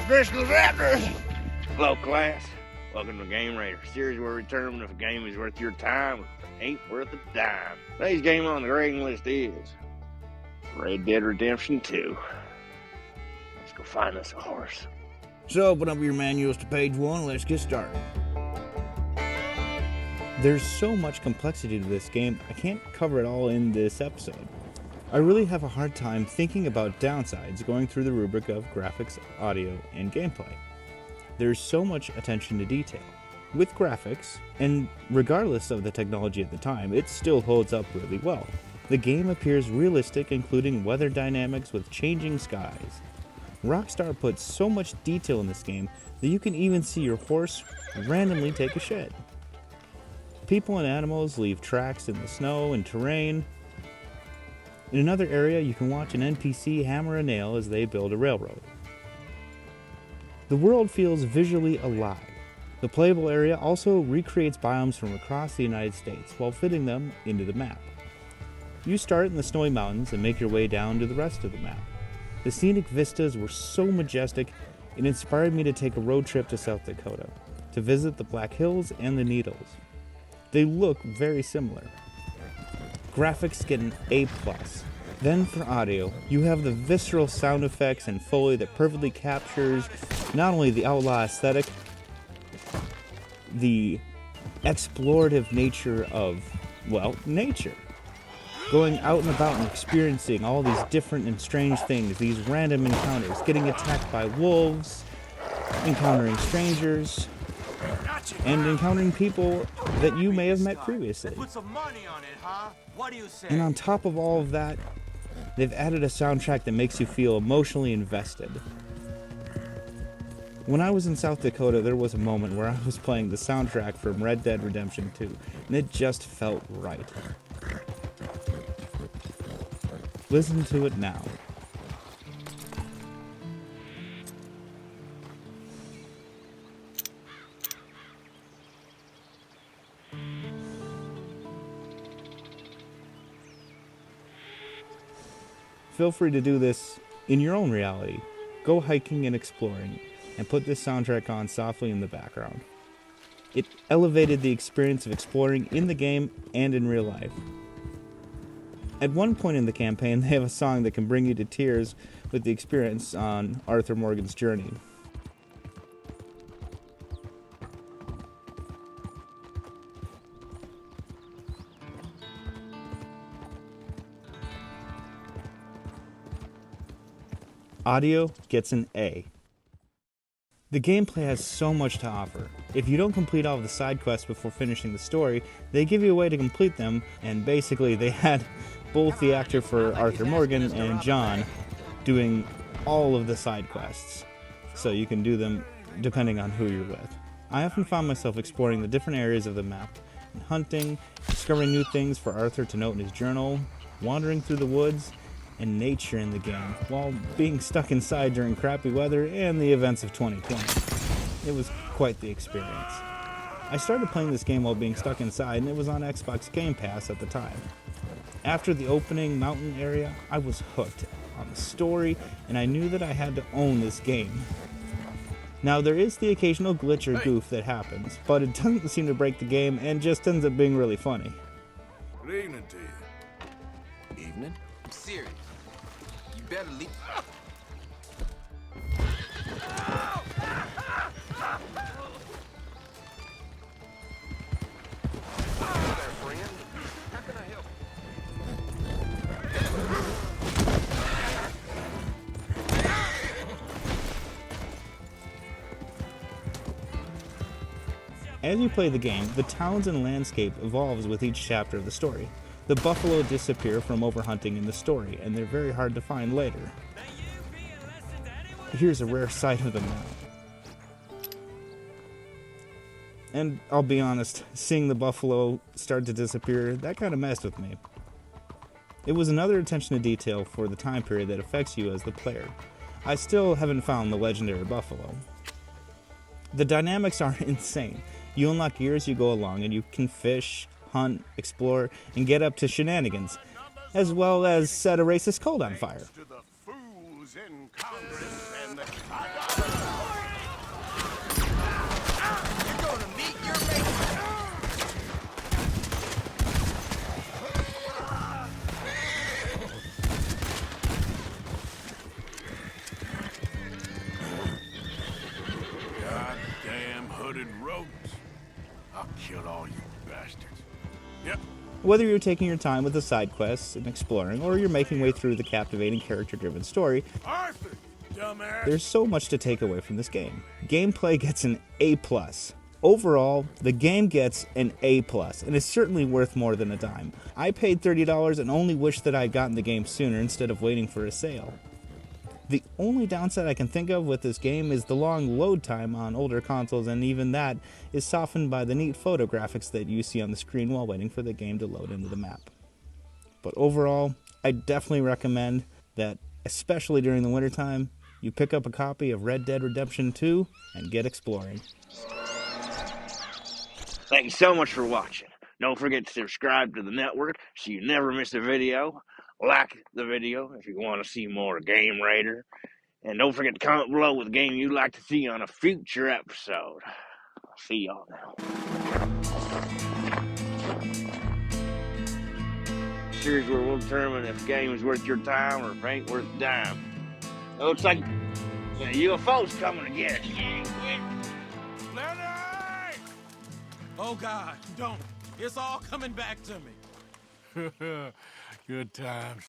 Fiscal's after us. Hello, class. Welcome to Game Raider, series where we determine if a game is worth your time or ain't worth a dime. Today's game on the grading list is Red Dead Redemption 2. Let's go find us a horse. So open up your manuals to page 1, let's get started. There's so much complexity to this game, I can't cover it all in this episode. I really have a hard time thinking about downsides going through the rubric of graphics, audio, and gameplay. There's so much attention to detail. With graphics, and regardless of the technology at the time, it still holds up really well. The game appears realistic, including weather dynamics with changing skies. Rockstar puts so much detail in this game that you can even see your horse randomly take a shit. People and animals leave tracks in the snow and terrain. In another area, you can watch an NPC hammer a nail as they build a railroad. The world feels visually alive. The playable area also recreates biomes from across the United States while fitting them into the map. You start in the snowy mountains and make your way down to the rest of the map. The scenic vistas were so majestic, it inspired me to take a road trip to South Dakota to visit the Black Hills and the Needles. They look very similar. Graphics get an A+. Then for audio, you have the visceral sound effects and Foley that perfectly captures not only the Outlaw aesthetic, the explorative nature of, well, nature. Going out and about and experiencing all these different and strange things, these random encounters, getting attacked by wolves, encountering strangers, and encountering people that you may have met previously. And on top of all of that, they've added a soundtrack that makes you feel emotionally invested. When I was in South Dakota, there was a moment where I was playing the soundtrack from Red Dead Redemption 2, and it just felt right. Listen to it now. Feel free to do this in your own reality. Go hiking and exploring, and put this soundtrack on softly in the background. It elevated the experience of exploring in the game and in real life. At one point in the campaign, they have a song that can bring you to tears with the experience on Arthur Morgan's journey. Audio gets an A. The gameplay has so much to offer. If you don't complete all of the side quests before finishing the story, they give you a way to complete them, and basically they had both the actor for Arthur Morgan and John doing all of the side quests, so you can do them depending on who you're with. I often found myself exploring the different areas of the map, and hunting, discovering new things for Arthur to note in his journal, wandering through the woods, and nature in the game, while being stuck inside during crappy weather and the events of 2020. It was quite the experience. I started playing this game while being stuck inside, and it was on Xbox Game Pass at the time. After the opening mountain area, I was hooked on the story, and I knew that I had to own this game. Now, there is the occasional glitch or goof that happens, but it doesn't seem to break the game and just ends up being really funny. Good evening to you. Evening? I'm serious. You better leave. As you play the game, the towns and landscape evolves with each chapter of the story. The buffalo disappear from overhunting in the story, and they're very hard to find later. Here's a rare sight of them now. And I'll be honest, seeing the buffalo start to disappear, that kind of messed with me. It was another attention to detail for the time period that affects you as the player. I still haven't found the legendary buffalo. The dynamics are insane. You unlock gear as you go along, and you can fish, hunt, explore, and get up to shenanigans, as well as set a racist cult on fire. To the fools in Congress and the blooded rodents. I'll kill all you bastards. Yep. Whether you're taking your time with the side quests and exploring, or you're making way through the captivating character-driven story, Arthur, dumbass. there's so much to take away from this game. Gameplay gets an A+. Overall, the game gets an A+, and is certainly worth more than a dime. I paid $30 and only wish that I had gotten the game sooner instead of waiting for a sale. The only downside I can think of with this game is the long load time on older consoles, and even that is softened by the neat photo graphics that you see on the screen while waiting for the game to load into the map. But overall, I definitely recommend that, especially during the wintertime, you pick up a copy of Red Dead Redemption 2 and get exploring. Thank you so much for watching. Don't forget to subscribe to the network so you never miss a video. Like the video if you want to see more Game Raider. And don't forget to comment below with a game you'd like to see on a future episode. I'll see y'all now. Series where we'll determine if a game is worth your time or if it ain't worth a dime. It looks like the UFO's coming to get us. Leonard! Oh, God, don't. It's all coming back to me. Good times.